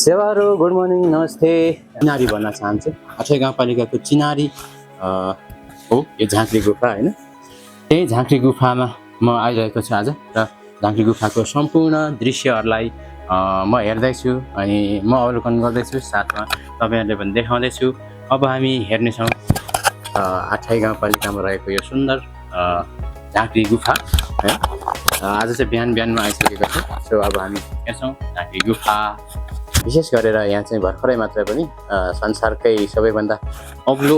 सेवारो good morning नमस्ते। चिनारी भन्न चाहन्छु। अक्षय गाउँपालिकाको चिनारी हो यो झाँक्री गुफा होइन। त्यही झाँक्री गुफामा म आइरहेको छु आज र झाँक्री गुफाको सम्पूर्ण दृश्यहरूलाई म हेर्दैछु अनि म अवलोकन गर्दैछु, साथमा तपाईँहरूले पनि देखाउँदैछु। अब हामी हेर्नेछौँ अक्षय गाउँपालिकामा रहेको यो सुन्दर झाँक्री गुफा है। आज चाहिँ बिहानमा आइसकेको छ। सो अब हामी हेर्छौँ झाँक्री गुफा। विशेष गरेर यहाँ चाहिँ भर्खरै मात्र पनि संसारकै सबैभन्दा अग्लो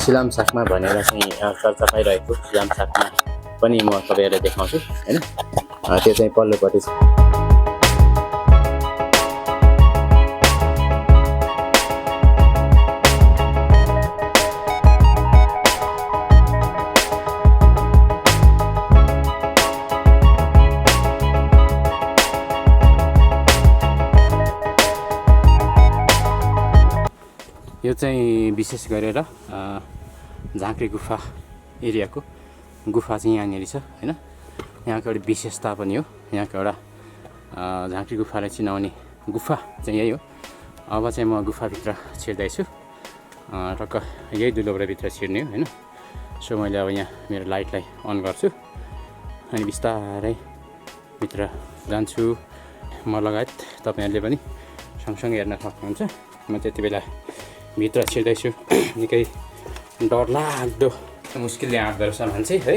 सिलामसाखमा भनेर चाहिँ चर्चा पाइरहेको सिलामसाखमा पनि म तपाईँहरूलाई देखाउँछु होइन। त्यो चाहिँ पल्लोपट्टि छ। यो चाहिँ विशेष गरेर झाँक्री गुफा एरियाको गुफा चाहिँ यहाँनिर छ होइन। यहाँको एउटा विशेषता पनि हो। यहाँको एउटा झाँक्री गुफालाई चिनाउने गुफा चाहिँ यही हो। अब चाहिँ म गुफाभित्र छिर्दैछु। टक्क यही दुलोबाट छिर्ने हो होइन। सो मैले अब यहाँ मेरो लाइटलाई अन गर्छु अनि बिस्तारै भित्र जान्छु। म लगायत तपाईँहरूले पनि सँगसँगै हेर्न सक्नुहुन्छ। म त्यति बेला भित्र छिर्दैछु। निकै डरलाग्दो मुस्किलले आँट्दो रहेछ मान्छे है।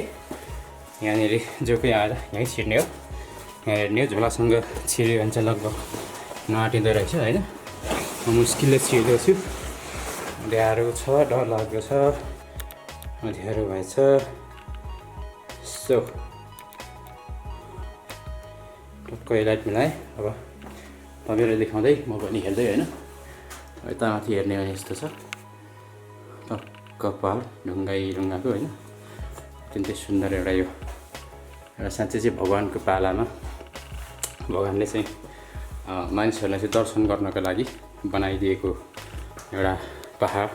यहाँनिर जो कोही आएर यहीँ छिर्ने हो। यहाँ हेर्ने हो, झोलासँग छिर्यो भने चाहिँ लगभग नआँटिँदो रहेछ होइन। म मुस्किलले छिर्दैछु। अँध्यारो छ, डरलाग्दो छ, अँध्यारो भएछ। सो टक्क लाइट मिलाएँ। अब तपाईँलाई देखाउँदै म पनि हेर्दै होइन। यता माथि हेर्ने भने यस्तो छ टक्क पहाड ढुङ्गाको होइन। अत्यन्तै सुन्दर एउटा यो एउटा साँच्चै चाहिँ भगवान्को पालामा भगवान्ले चाहिँ मानिसहरूलाई चाहिँ दर्शन गर्नको लागि बनाइदिएको एउटा पहाड,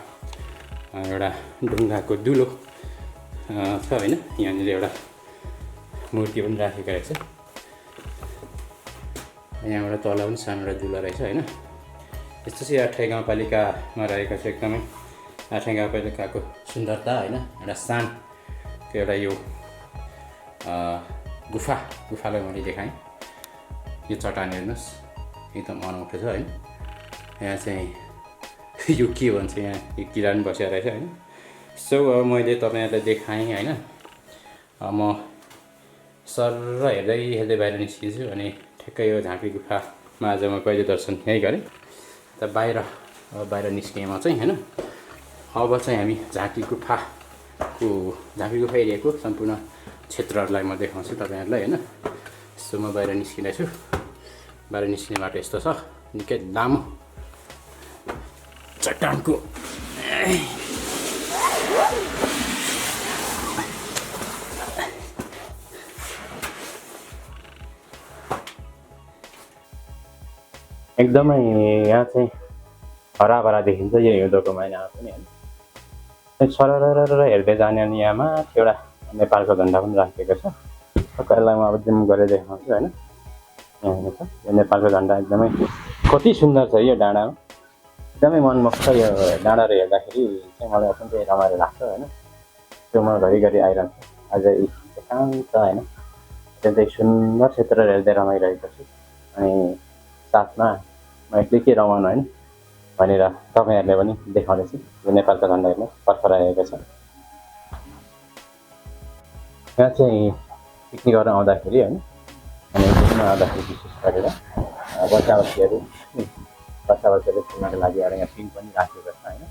एउटा ढुङ्गाको दुलो छ होइन। यहाँनिर एउटा मूर्ति पनि राखेको रहेछ। यहाँबाट तल पनि सानो एउटा दुलो रहेछ होइन। यस्तो चाहिँ अक्षय गाउँपालिकामा रहेको छ। एकदमै अक्षय गाउँपालिकाको सुन्दरता होइन। एउटा शानको एउटा यो गुफालाई मैले देखाएँ। यो चट्टान हेर्नुहोस्, एकदम अनौठो छ होइन। यहाँ चाहिँ यो के भन्छ, यहाँ यो किरा पनि बसेको रहेछ होइन। सो अब मैले तपाईँहरूलाई देखाएँ होइन। म सर हेर्दै बाहिर निस्किन्छु अनि ठ्याक्कै यो झाँक्री गुफामा आज म कहिले दर्शन यहीँ गरेँ। त बाहिर निस्केँ म चाहिँ होइन। अब चाहिँ हामी झाँक्री गुफा एरियाको सम्पूर्ण क्षेत्रहरूलाई म देखाउँछु तपाईँहरूलाई होइन। सो म बाहिर निस्किँदैछु। बाहिर निस्किने बाटो यस्तो छ, निकै लामो चट्टानको एकदमै यहाँ चाहिँ हराभरा देखिन्छ यो हिउँदोको महिनामा पनि होइन। सरर हेर्दै जाने अनि यहाँ माथि एउटा नेपालको झन्डा पनि राखेको छ। यसलाई म अब जुम गरेर देखाउँछु होइन। यहाँ हेर्नु छ, यो नेपालको झन्डा एकदमै कति सुन्दर छ यो डाँडामा। एकदमै मनमोहक छ यो डाँडाहरू हेर्दाखेरि चाहिँ मलाई अत्यन्तै रमाइलो लाग्छ होइन। त्यो म घरिघरि आइरहन्छु। अझै एकान्त होइन, अत्यन्तै सुन्दर क्षेत्रहरू हेर्दै रमाइरहेको छु। अनि साथमा म एक्लै के रमाउनु होइन भनेर तपाईँहरूले पनि देखाउँदैछु। यो नेपालको झन्डा हेर्नु फरफराएको छ। यहाँ चाहिँ पिकनिक गर्न आउँदाखेरि होइन, अनि पिकनिकमा आउँदाखेरि विशेष गरेर बच्चाबच्चीहरू खेल्नको लागि एउटा यहाँ पिङ पनि राखेको छ होइन।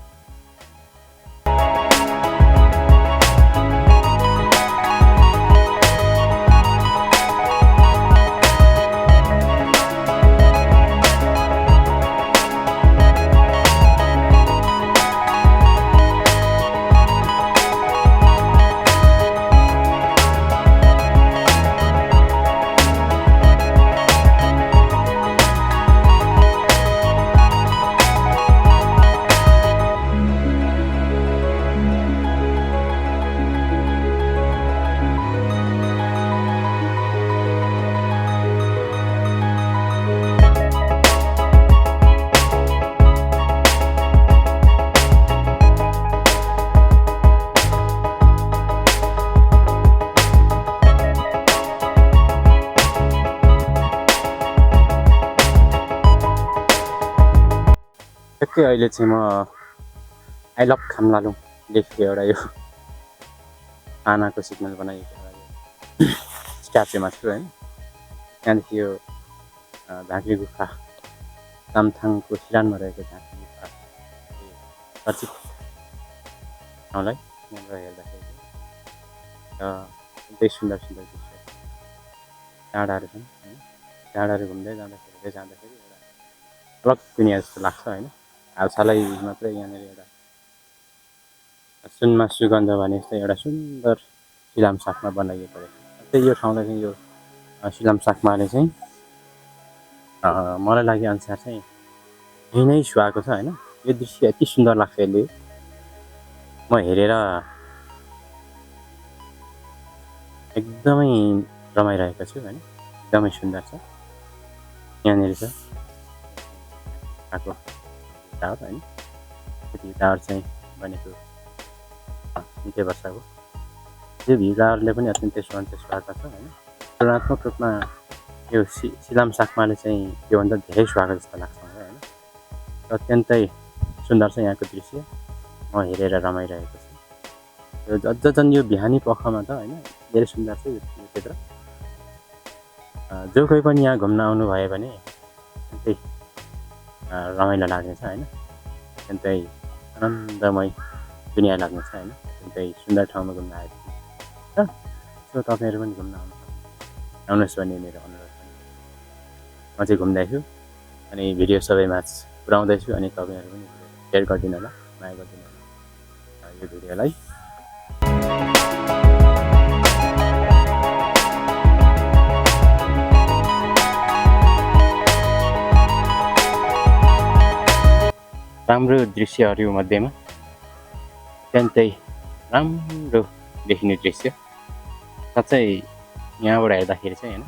ठ्याक्कै अहिले चाहिँ म आई लभ खामलालुङ लेखेको एउटा यो आनाको सिग्नल बनाइएको एउटा यो स्ट्याचुमा छु होइन। त्यहाँदेखि यो झाँक्री गुफा तामथाङको सिरानमा रहेको झाँक्री गुफा चर्चित ठाउँलाई यहाँबाट हेर्दाखेरि एकदमै सुन्दर सुन्दर दृश्य डाँडाहरू छन् होइन। डाँडाहरू घुम्दै जाँदाखेरि एउटा अलग दुनियाँ जस्तो लाग्छ होइन। हालसालै मात्रै यहाँनिर एउटा सुनमा सुगन्ध भने जस्तै एउटा सुन्दर सिलामसाकमा बनाइएको रहेछ। त्यही यो ठाउँलाई चाहिँ यो सिलामसाकमाले चाहिँ मलाई लागे अनुसार चाहिँ यही नै सुहाएको छ होइन। यो दृश्य यति सुन्दर लाग्छ यसले, म हेरेर एकदमै रमाइरहेको छु होइन। एकदमै सुन्दर छ। यहाँनिर छ आएको टावर होइन। त्यो टावर चाहिँ बनेको निकै वर्षको। यो भ्यू टावरले पनि अत्यन्तै सुहाएको छ होइन। तुलनात्मक रूपमा यो सिलामसाकमाले चाहिँ योभन्दा धेरै सुहाएको जस्तो लाग्छ मलाई होइन। अत्यन्तै सुन्दर छ यहाँको दृश्य, म हेरेर रमाइरहेको छु। यो अझ झन् यो बिहानी पखमा त होइन धेरै सुन्दर छ यो क्षेत्र। जो कोही पनि यहाँ घुम्न आउनुभयो भने अत्यन्तै रमाइलो लाग्नेछ होइन। अत्यन्तै आनन्दमय दुनियाँ लाग्नेछ होइन। अत्यन्तै सुन्दर ठाउँमा घुम्न आएको छ। सो तपाईँहरू पनि घुम्न आउनुहोस् भन्ने मेरो अनुरोध छ। म चाहिँ घुम्दैछु अनि भिडियो सबैमा पुऱ्याउँदैछु अनि तपाईँहरू पनि सेयर गरिदिनु होला, माया गरिदिनु होला यो भिडियोलाई। राम्रो दृश्यहरू मध्येमा अत्यन्तै राम्रो देखिने दृश्य साँच्चै यहाँबाट हेर्दाखेरि चाहिँ होइन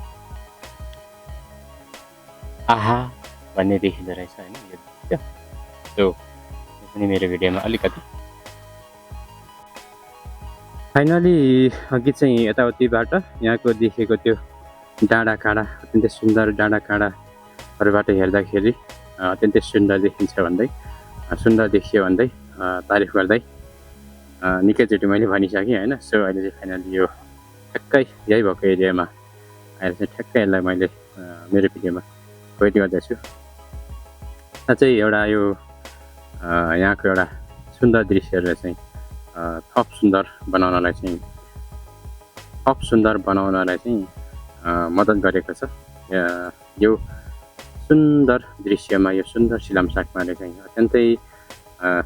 आहा भन्ने देखिँदो रहेछ होइन यो दृश्य। सो यो पनि मेरो भिडियोमा अलिकति फाइनली अघि चाहिँ यताउतिबाट यहाँको देखेको त्यो डाँडाकाँडा अत्यन्तै सुन्दर डाँडाकाँडाहरूबाट हेर्दाखेरि अत्यन्तै सुन्दर देखिन्छ भन्दै सुन्दर देखियो भन्दै तारिफ गर्दै निकैचोटि मैले भनिसकेँ होइन। सो अहिले चाहिँ फाइनली यो ठ्याक्कै यही भएको एरियामा आएर चाहिँ ठ्याक्कै यसलाई मैले मेरो भिडियोमा पोइन्ट गर्दैछु। साँच्चै एउटा यो यहाँको एउटा सुन्दर दृश्यहरू चाहिँ थप सुन्दर बनाउनलाई चाहिँ मद्दत गरेको छ। यो सुन्दर दृश्यमा यो सुन्दर सिलामसाकमाले चाहिँ अत्यन्तै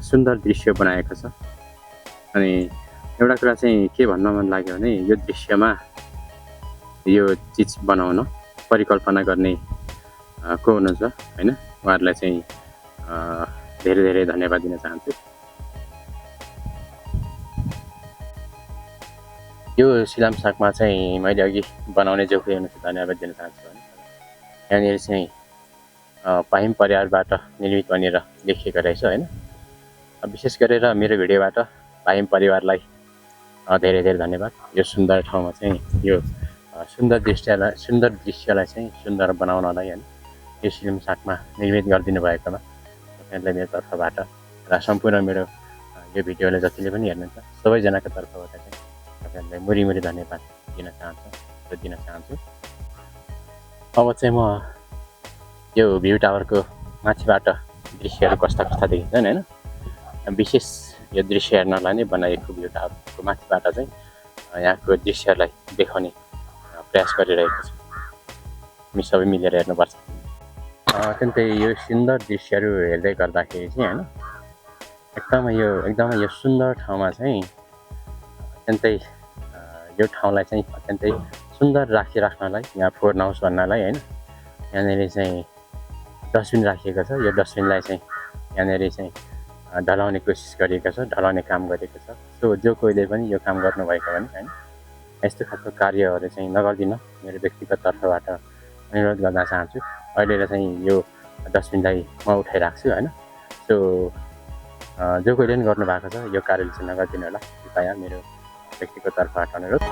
सुन्दर दृश्य बनाएको छ। अनि एउटा कुरा चाहिँ के भन्न मन लाग्यो भने यो दृश्यमा यो चिज बनाउन परिकल्पना गर्ने को हुनुहुन्छ होइन, उहाँहरूलाई चाहिँ धेरै धेरै धन्यवाद दिन चाहन्छु। यो सिलामसाकमा चाहिँ मैले अघि बनाउने जो कोही हुनुहुन्छ धन्यवाद दिन चाहन्छु भने यहाँनिर चाहिँ पाहिम परिवारबाट निर्मित भनेर लेखिएको रहेछ होइन। विशेष गरेर मेरो भिडियोबाट पाहिम परिवारलाई धेरै धेरै धन्यवाद। यो सुन्दर ठाउँमा चाहिँ यो सुन्दर दृश्यलाई चाहिँ सुन्दर बनाउनलाई होइन यो सिलामसाकमा निर्मित गरिदिनु भएकोमा तपाईँहरूलाई मेरो तर्फबाट र सम्पूर्ण मेरो यो भिडियोलाई जतिले पनि हेर्नुहुन्छ सबैजनाको तर्फबाट चाहिँ तपाईँहरूलाई मुरी धन्यवाद दिन चाहन्छु। अब चाहिँ म यो भ्यू टावरको माथिबाट दृश्यहरू कस्ता देखिन्छन् होइन। विशेष यो दृश्य हेर्नलाई नै बनाइएको भ्यू टावरको माथिबाट चाहिँ यहाँको दृश्यलाई देखाउने प्रयास गरिरहेको छु। हामी सबै मिलेर हेर्नुपर्छ। अत्यन्तै यो सुन्दर दृश्यहरू हेर्दै गर्दाखेरि चाहिँ होइन एकदमै यो सुन्दर ठाउँमा चाहिँ अत्यन्तै यो ठाउँलाई चाहिँ अत्यन्तै सुन्दर राख्नलाई यहाँ फोहोर नहोस् भन्नलाई होइन यहाँनिर चाहिँ डस्टबिन राखिएको छ। यो डस्टबिनलाई चाहिँ यहाँनिर चाहिँ ढलाउने कोसिस गरिएको छ, ढलाउने काम गरेको छ। सो जो कोहीले पनि यो काम गर्नुभएको भने होइन यस्तो खालको कार्यहरू चाहिँ नगरिदिन मेरो व्यक्तिगत तर्फबाट अनुरोध गर्न चाहन्छु। अहिले चाहिँ यो डस्टबिनलाई म उठाइरहेको छु होइन। सो जो कोहीले पनि गर्नुभएको छ यो कार्यले चाहिँ नगरिदिनु होला कृपया मेरो व्यक्तिगत तर्फबाट अनुरोध।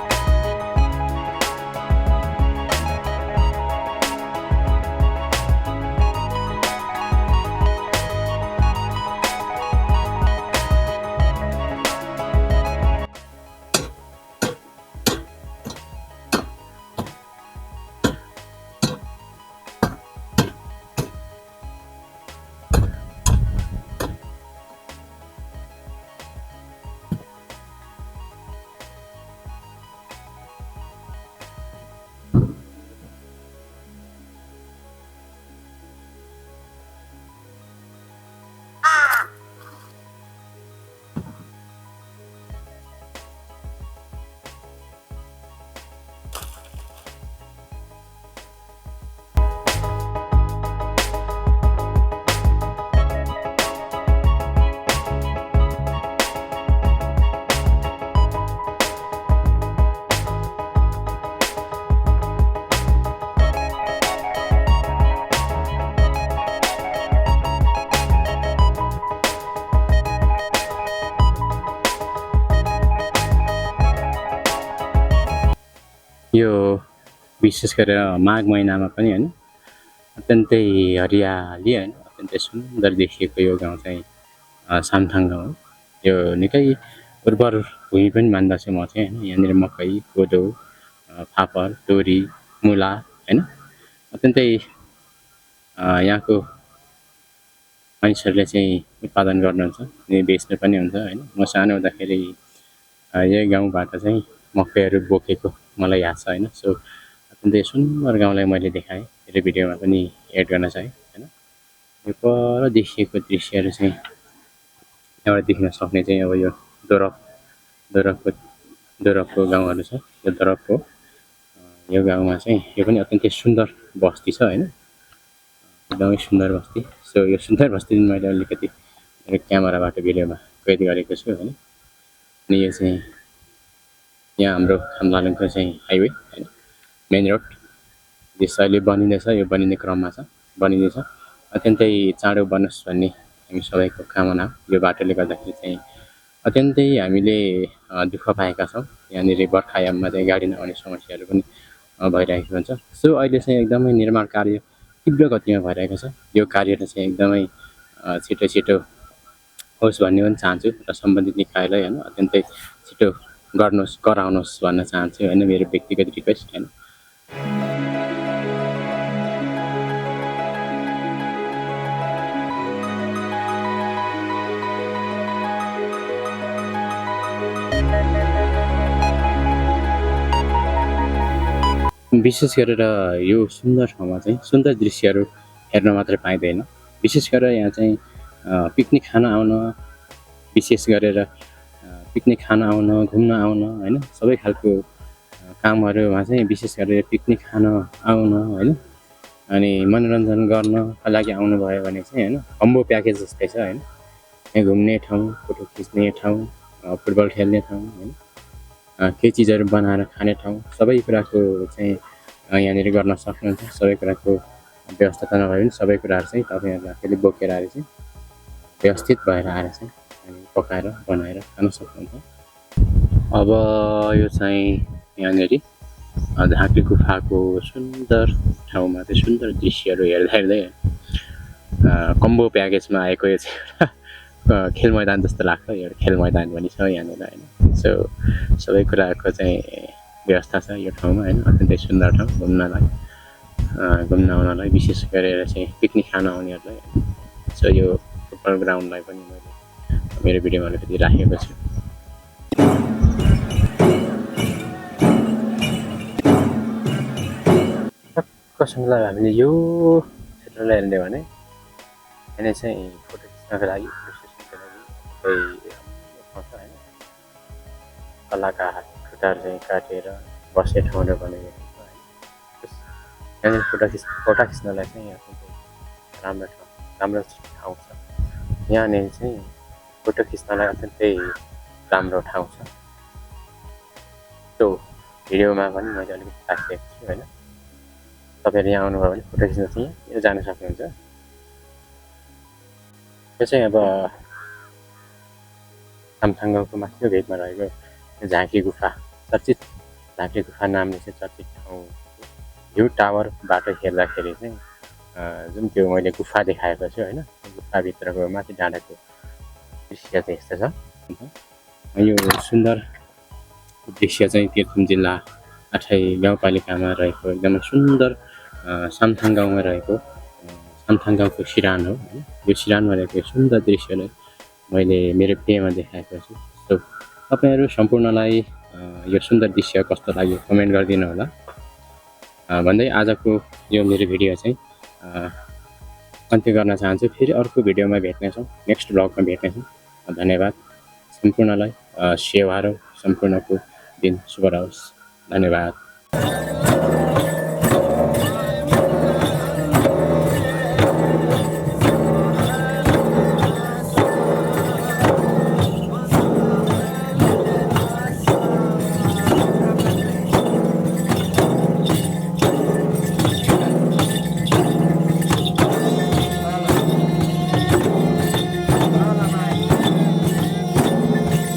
यो विशेष गरेर माघ महिनामा पनि होइन अत्यन्तै हरियाली होइन अत्यन्तै सुन्दर देखिएको यो गाउँ चाहिँ सामथाङ गाउँ हो। यो निकै उर्वर भूमि पनि मान्दछु म चाहिँ होइन। यहाँनिर मकै कोदो फापर तोरी मुला होइन अत्यन्तै यहाँको मानिसहरूले चाहिँ उत्पादन गर्नुहुन्छ अनि बेच्नु पनि हुन्छ होइन। म सानो हुँदाखेरि यही गाउँबाट चाहिँ मकैहरू बोकेको मलाई याद छ होइन। सो अत्यन्तै सुन्दर गाउँलाई मैले देखाएँ मेरो भिडियोमा पनि एड गर्न चाहेँ होइन। यो पर देखिएको दृश्यहरू चाहिँ यहाँबाट देख्न सक्ने चाहिँ अब यो दोरपको गाउँहरू छ। यो दोरपको यो गाउँमा चाहिँ यो पनि अत्यन्तै सुन्दर बस्ती छ होइन। एकदमै सुन्दर बस्ती। सो यो सुन्दर बस्ती मैले अलिकति मेरो क्यामेराबाट भिडियोमा कैद गरेको छु होइन। अनि यो चाहिँ यहाँ हाम्रो खामलालुङको चाहिँ हाइवे होइन मेन रोड यस अहिले बनिँदैछ। यो बनिने क्रममा छ बनिँदैछ। अत्यन्तै चाँडो बनोस् भन्ने हामी सबैको कामना हो। यो बाटोले गर्दाखेरि चाहिँ अत्यन्तै हामीले दुःख पाएका छौँ। यहाँनिर बर्खायाममा चाहिँ गाडी नआउने समस्याहरू पनि भइरहेको हुन्छ। सो अहिले चाहिँ एकदमै निर्माण कार्य तीव्र गतिमा भइरहेको छ। यो कार्यले चाहिँ एकदमै छिटो होस् भन्ने पनि चाहन्छु र सम्बन्धित निकायलाई होइन अत्यन्तै छिटो गराउनुहोस् भन्न चाहन्छु होइन। मेरो व्यक्तिगत रिक्वेस्ट होइन। विशेष गरेर यो सुन्दर ठाउँमा चाहिँ सुन्दर दृश्यहरू हेर्न मात्रै पाइँदैन। विशेष गरेर यहाँ चाहिँ पिकनिक खान आउन विशेष गरेर पिकनिक खान आउन घुम्न आउन होइन सबै खालको कामहरूमा चाहिँ विशेष गरेर पिकनिक खान आउन होइन अनि मनोरञ्जन गर्नका लागि आउनुभयो भने चाहिँ होइन कम्बो प्याकेज जस्तै छ होइन। यहाँ घुम्ने ठाउँ फोटो खिच्ने ठाउँ फुटबल खेल्ने ठाउँ होइन केही चिजहरू बनाएर खाने ठाउँ सबै कुराको चाहिँ यहाँनिर गर्न सक्नुहुन्छ। सबै कुराको व्यवस्था त नभए पनि सबै कुराहरू चाहिँ तपाईँहरूले आफैले बोकेर आएर चाहिँ व्यवस्थित भएर आएर चाहिँ हामी पकाएर बनाएर खान सक्नुहुन्छ। अब यो चाहिँ यहाँनिर झाँक्री गुफाको सुन्दर ठाउँमा चाहिँ सुन्दर दृश्यहरू हेर्दै कम्बो प्याकेजमा आएको यो चाहिँ एउटा खेल मैदान जस्तो लाग्छ। एउटा खेल मैदान पनि छ यहाँनिर होइन। सो सबै कुराको चाहिँ व्यवस्था छ यो ठाउँमा होइन। अत्यन्तै सुन्दर ठाउँ घुम्न आउनलाई विशेष गरेर चाहिँ पिकनिक खान आउनेहरूलाई। सो यो फुटबल ग्राउन्डलाई पनि मैले मेरो भिडियोमा अलिकति राखेको छु। टक्कसँगलाई हामीले यो क्षेत्रलाई हेर्ने भने यहाँनिर चाहिँ फोटो खिच्नको लागि होइन कलाका खुट्टाहरू चाहिँ काटेर बस्ने ठाउँहरू बनाइएको छ होइन। यहाँनिर फोटो खिच्नलाई चाहिँ राम्रो ठाउँ छ। यहाँनिर चाहिँ फोटो खिच्नलाई अत्यन्तै राम्रो ठाउँ छ। त्यो भिडियोमा पनि मैले अलिकति राखिदिएको छु होइन। तपाईँहरू यहाँ आउनुभयो भने फोटो खिच्न चाहिँ यो जान सक्नुहुन्छ। यो चाहिँ अब सामथाङ गाउँको माथिल्लो भेगमा रहेको झाँक्री गुफा चर्चित झाँक्री गुफा नामले चाहिँ चर्चित ठाउँ। यो टावरबाट हेर्दाखेरि चाहिँ जुन त्यो मैले गुफा देखाएको छु होइन गुफाभित्रको माथि डाँडाको दृश्य चाहिँ यस्तो छ। यो सुन्दर दृश्य चाहिँ तेह्रथुम जिल्ला आठै गाउँपालिकामा रहेको एकदमै सुन्दर सामथाङ गाउँमा रहेको सामथाङ गाउँको सिरान हो होइन। यो सिरानमा रहेको सुन्दर दृश्यलाई मैले मेरो भिडियोमा देखाएको छु। सो तपाईँहरू सम्पूर्णलाई यो सुन्दर दृश्य कस्तो लाग्यो कमेन्ट गरिदिनु होला भन्दै आजको यो मेरो भिडियो चाहिँ अन्त्य गर्न चाहन्छु। फेरि अर्को भिडियोमा भेट्नेछौँ नेक्स्ट ब्लगमा भेट्नेछौँ। धन्यवाद सम्पूर्णलाई सेवा र सम्पूर्णको दिन शुभ रहोस्। धन्यवाद।